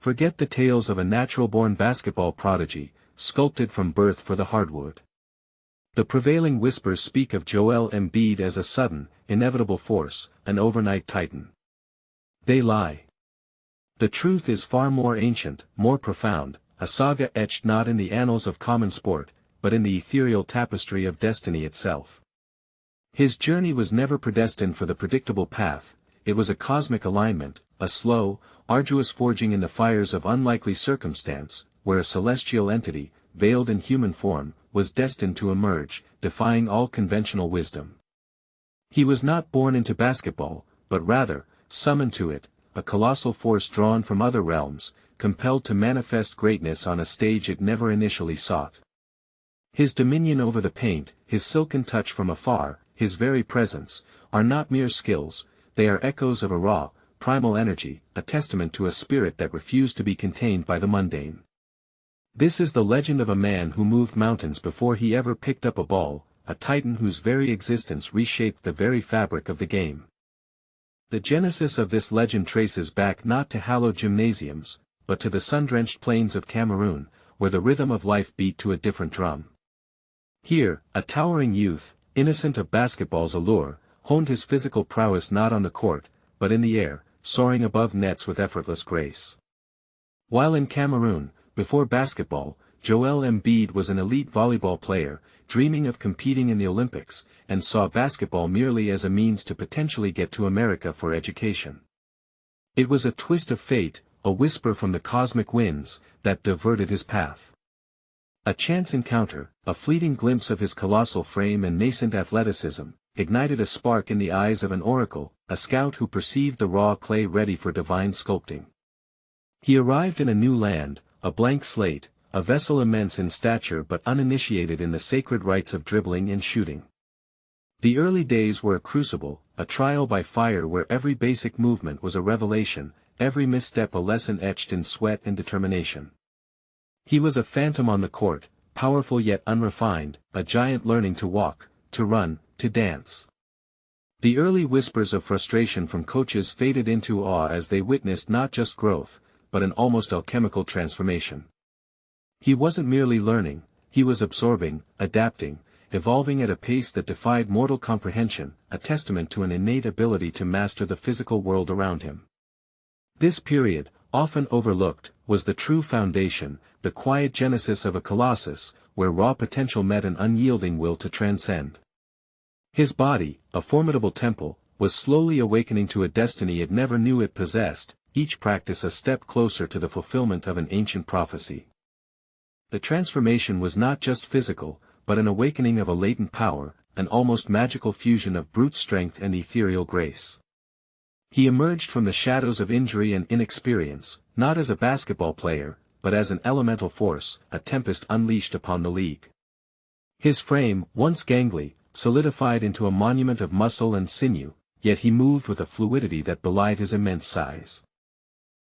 Forget the tales of a natural-born basketball prodigy, sculpted from birth for the hardwood. The prevailing whispers speak of Joel Embiid as a sudden, inevitable force, an overnight titan. They lie. The truth is far more ancient, more profound, a saga etched not in the annals of common sport, but in the ethereal tapestry of destiny itself. His journey was never predestined for the predictable path, it was a cosmic alignment, a slow, arduous forging in the fires of unlikely circumstance, where a celestial entity, veiled in human form, was destined to emerge, defying all conventional wisdom. He was not born into basketball, but rather, summoned to it, a colossal force drawn from other realms, compelled to manifest greatness on a stage it never initially sought. His dominion over the paint, his silken touch from afar, his very presence, are not mere skills, they are echoes of a raw, primal energy, a testament to a spirit that refused to be contained by the mundane. This is the legend of a man who moved mountains before he ever picked up a ball, a titan whose very existence reshaped the very fabric of the game. The genesis of this legend traces back not to hallowed gymnasiums, but to the sun-drenched plains of Cameroon, where the rhythm of life beat to a different drum. Here, a towering youth, innocent of basketball's allure, honed his physical prowess not on the court, but in the air, soaring above nets with effortless grace. While in Cameroon, before basketball, Joel Embiid was an elite volleyball player, dreaming of competing in the Olympics, and saw basketball merely as a means to potentially get to America for education. It was a twist of fate, a whisper from the cosmic winds, that diverted his path. A chance encounter, a fleeting glimpse of his colossal frame and nascent athleticism, ignited a spark in the eyes of an oracle, a scout who perceived the raw clay ready for divine sculpting. He arrived in a new land, a blank slate, a vessel immense in stature but uninitiated in the sacred rites of dribbling and shooting. The early days were a crucible, a trial by fire where every basic movement was a revelation, every misstep a lesson etched in sweat and determination. He was a phantom on the court, powerful yet unrefined, a giant learning to walk, to run, to dance. The early whispers of frustration from coaches faded into awe as they witnessed not just growth, but an almost alchemical transformation. He wasn't merely learning, he was absorbing, adapting, evolving at a pace that defied mortal comprehension, a testament to an innate ability to master the physical world around him. This period, often overlooked, was the true foundation, the quiet genesis of a colossus, where raw potential met an unyielding will to transcend. His body, a formidable temple, was slowly awakening to a destiny it never knew it possessed, each practice a step closer to the fulfillment of an ancient prophecy. The transformation was not just physical, but an awakening of a latent power, an almost magical fusion of brute strength and ethereal grace. He emerged from the shadows of injury and inexperience, not as a basketball player, but as an elemental force, a tempest unleashed upon the league. His frame, once gangly, solidified into a monument of muscle and sinew, yet he moved with a fluidity that belied his immense size.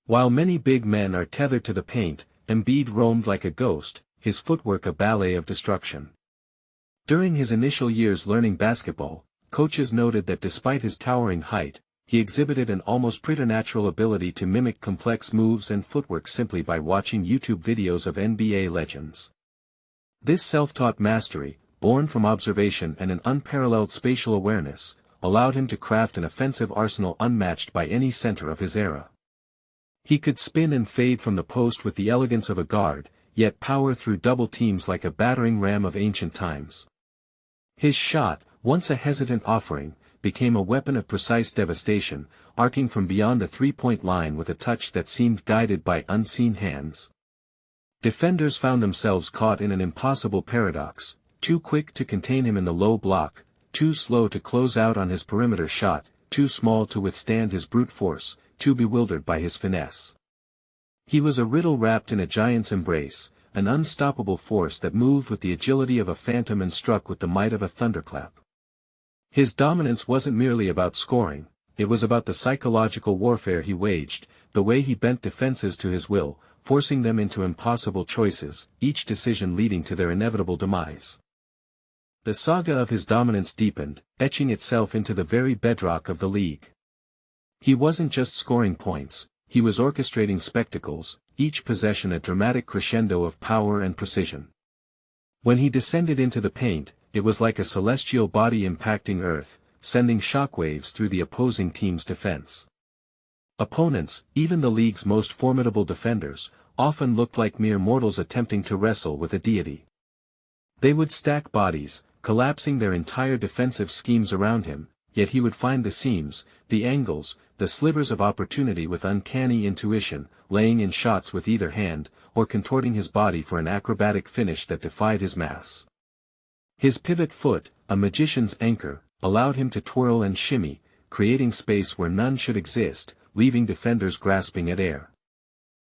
While many big men are tethered to the paint, Embiid roamed like a ghost, his footwork a ballet of destruction. During his initial years learning basketball, coaches noted that despite his towering height, he exhibited an almost preternatural ability to mimic complex moves and footwork simply by watching YouTube videos of NBA legends. This self-taught mastery, born from observation and an unparalleled spatial awareness, allowed him to craft an offensive arsenal unmatched by any center of his era. He could spin and fade from the post with the elegance of a guard, yet power through double teams like a battering ram of ancient times. His shot, once a hesitant offering, became a weapon of precise devastation, arcing from beyond the three-point line with a touch that seemed guided by unseen hands. Defenders found themselves caught in an impossible paradox, too quick to contain him in the low block, too slow to close out on his perimeter shot, too small to withstand his brute force, too bewildered by his finesse. He was a riddle wrapped in a giant's embrace, an unstoppable force that moved with the agility of a phantom and struck with the might of a thunderclap. His dominance wasn't merely about scoring, it was about the psychological warfare he waged, the way he bent defenses to his will, forcing them into impossible choices, each decision leading to their inevitable demise. The saga of his dominance deepened, etching itself into the very bedrock of the league. He wasn't just scoring points, he was orchestrating spectacles, each possession a dramatic crescendo of power and precision. When he descended into the paint, it was like a celestial body impacting Earth, sending shockwaves through the opposing team's defense. Opponents, even the league's most formidable defenders, often looked like mere mortals attempting to wrestle with a deity. They would stack bodies, collapsing their entire defensive schemes around him, yet he would find the seams, the angles, the slivers of opportunity with uncanny intuition, laying in shots with either hand, or contorting his body for an acrobatic finish that defied his mass. His pivot foot, a magician's anchor, allowed him to twirl and shimmy, creating space where none should exist, leaving defenders grasping at air.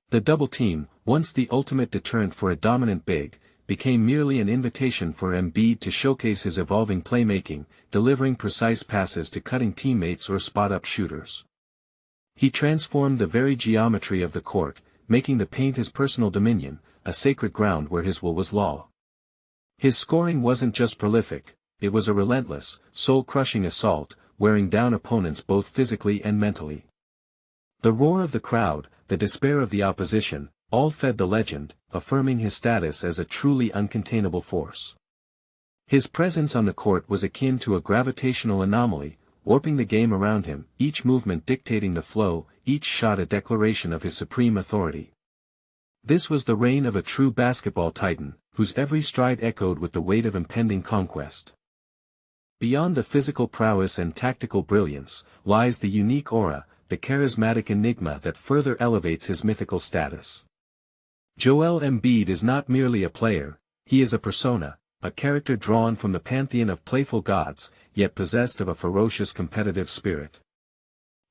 The double team, once the ultimate deterrent for a dominant big, became merely an invitation for Embiid to showcase his evolving playmaking, delivering precise passes to cutting teammates or spot-up shooters. He transformed the very geometry of the court, making the paint his personal dominion, a sacred ground where his will was law. His scoring wasn't just prolific, it was a relentless, soul-crushing assault, wearing down opponents both physically and mentally. The roar of the crowd, the despair of the opposition, all fed the legend, affirming his status as a truly uncontainable force. His presence on the court was akin to a gravitational anomaly, warping the game around him, each movement dictating the flow, each shot a declaration of his supreme authority. This was the reign of a true basketball titan, whose every stride echoed with the weight of impending conquest. Beyond the physical prowess and tactical brilliance, lies the unique aura, the charismatic enigma that further elevates his mythical status. Joel Embiid is not merely a player, he is a persona, a character drawn from the pantheon of playful gods, yet possessed of a ferocious competitive spirit.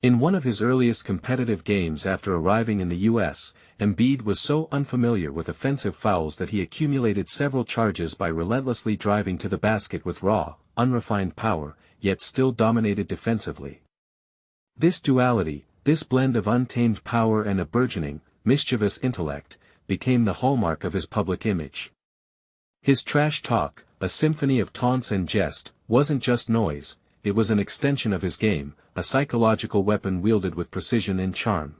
In one of his earliest competitive games after arriving in the U.S., Embiid was so unfamiliar with offensive fouls that he accumulated several charges by relentlessly driving to the basket with raw, unrefined power, yet still dominated defensively. This duality, this blend of untamed power and a burgeoning, mischievous intellect, became the hallmark of his public image. His trash talk, a symphony of taunts and jest, wasn't just noise, it was an extension of his game, a psychological weapon wielded with precision and charm.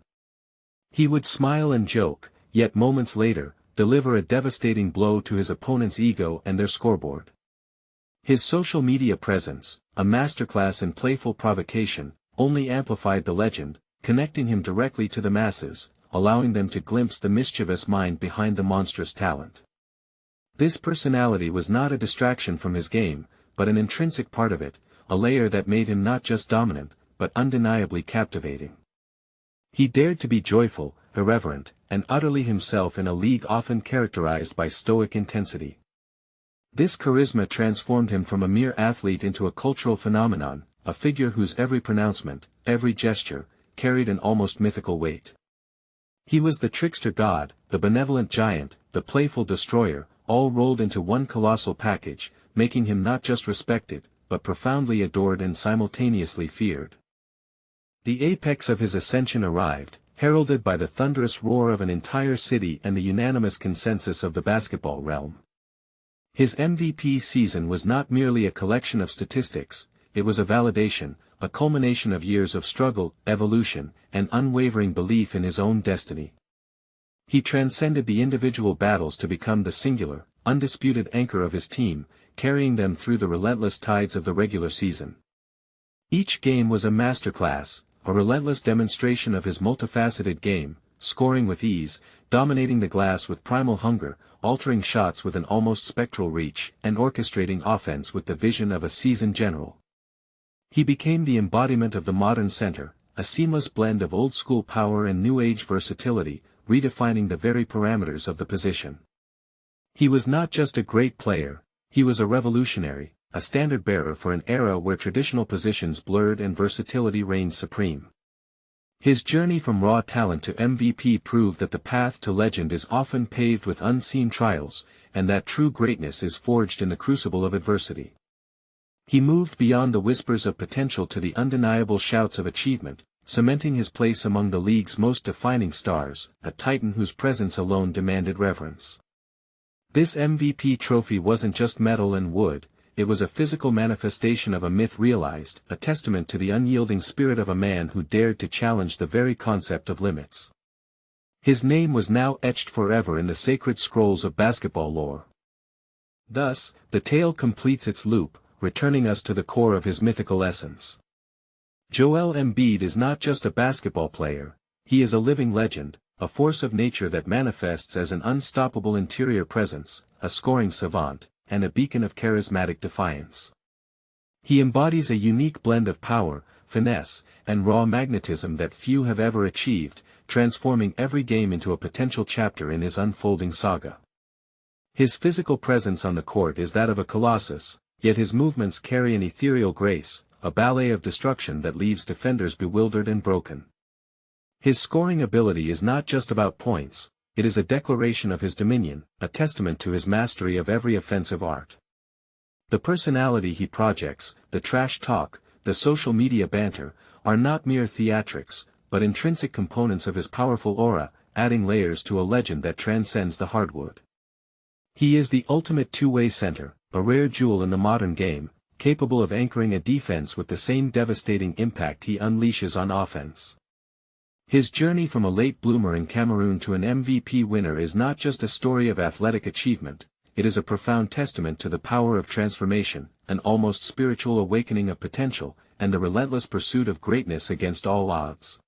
He would smile and joke, yet moments later, deliver a devastating blow to his opponent's ego and their scoreboard. His social media presence, a masterclass in playful provocation, only amplified the legend, connecting him directly to the masses, allowing them to glimpse the mischievous mind behind the monstrous talent. This personality was not a distraction from his game, but an intrinsic part of it, a layer that made him not just dominant, but undeniably captivating. He dared to be joyful, irreverent, and utterly himself in a league often characterized by stoic intensity. This charisma transformed him from a mere athlete into a cultural phenomenon, a figure whose every pronouncement, every gesture, carried an almost mythical weight. He was the trickster god, the benevolent giant, the playful destroyer, all rolled into one colossal package, making him not just respected, but profoundly adored and simultaneously feared. The apex of his ascension arrived, heralded by the thunderous roar of an entire city and the unanimous consensus of the basketball realm. His MVP season was not merely a collection of statistics, it was a validation, a culmination of years of struggle, evolution, and unwavering belief in his own destiny. He transcended the individual battles to become the singular, undisputed anchor of his team, carrying them through the relentless tides of the regular season. Each game was a masterclass, a relentless demonstration of his multifaceted game, scoring with ease, dominating the glass with primal hunger, altering shots with an almost spectral reach, and orchestrating offense with the vision of a seasoned general. He became the embodiment of the modern center, a seamless blend of old-school power and new-age versatility, redefining the very parameters of the position. He was not just a great player, he was a revolutionary, a standard-bearer for an era where traditional positions blurred and versatility reigned supreme. His journey from raw talent to MVP proved that the path to legend is often paved with unseen trials, and that true greatness is forged in the crucible of adversity. He moved beyond the whispers of potential to the undeniable shouts of achievement, cementing his place among the league's most defining stars, a titan whose presence alone demanded reverence. This MVP trophy wasn't just metal and wood, it was a physical manifestation of a myth realized, a testament to the unyielding spirit of a man who dared to challenge the very concept of limits. His name was now etched forever in the sacred scrolls of basketball lore. Thus, the tale completes its loop, returning us to the core of his mythical essence. Joel Embiid is not just a basketball player, he is a living legend, a force of nature that manifests as an unstoppable interior presence, a scoring savant, and a beacon of charismatic defiance. He embodies a unique blend of power, finesse, and raw magnetism that few have ever achieved, transforming every game into a potential chapter in his unfolding saga. His physical presence on the court is that of a colossus, yet his movements carry an ethereal grace, a ballet of destruction that leaves defenders bewildered and broken. His scoring ability is not just about points, it is a declaration of his dominion, a testament to his mastery of every offensive art. The personality he projects, the trash talk, the social media banter, are not mere theatrics, but intrinsic components of his powerful aura, adding layers to a legend that transcends the hardwood. He is the ultimate two-way center, a rare jewel in the modern game, capable of anchoring a defense with the same devastating impact he unleashes on offense. His journey from a late bloomer in Cameroon to an MVP winner is not just a story of athletic achievement, it is a profound testament to the power of transformation, an almost spiritual awakening of potential, and the relentless pursuit of greatness against all odds.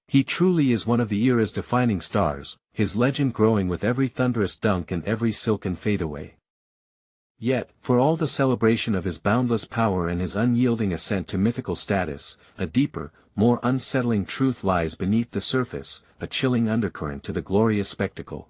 He truly is one of the era's defining stars, his legend growing with every thunderous dunk and every silken fadeaway. Yet, for all the celebration of his boundless power and his unyielding ascent to mythical status, a deeper, more unsettling truth lies beneath the surface, a chilling undercurrent to the glorious spectacle.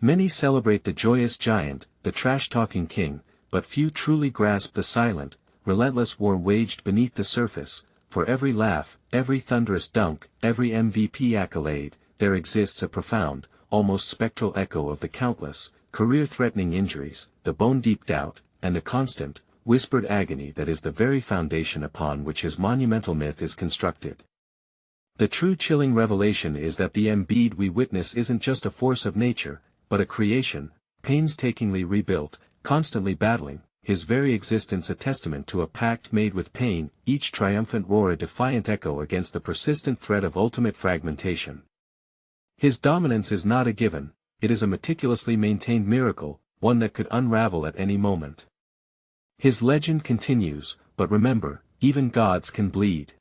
Many celebrate the joyous giant, the trash-talking king, but few truly grasp the silent, relentless war waged beneath the surface. For every laugh, every thunderous dunk, every MVP accolade, there exists a profound, almost spectral echo of the countless, career-threatening injuries, the bone-deep doubt, and the constant, whispered agony that is the very foundation upon which his monumental myth is constructed. The true chilling revelation is that the Embiid we witness isn't just a force of nature, but a creation, painstakingly rebuilt, constantly battling, his very existence a testament to a pact made with pain, each triumphant roar a defiant echo against the persistent threat of ultimate fragmentation. His dominance is not a given, it is a meticulously maintained miracle, one that could unravel at any moment. His legend continues, but remember, even gods can bleed.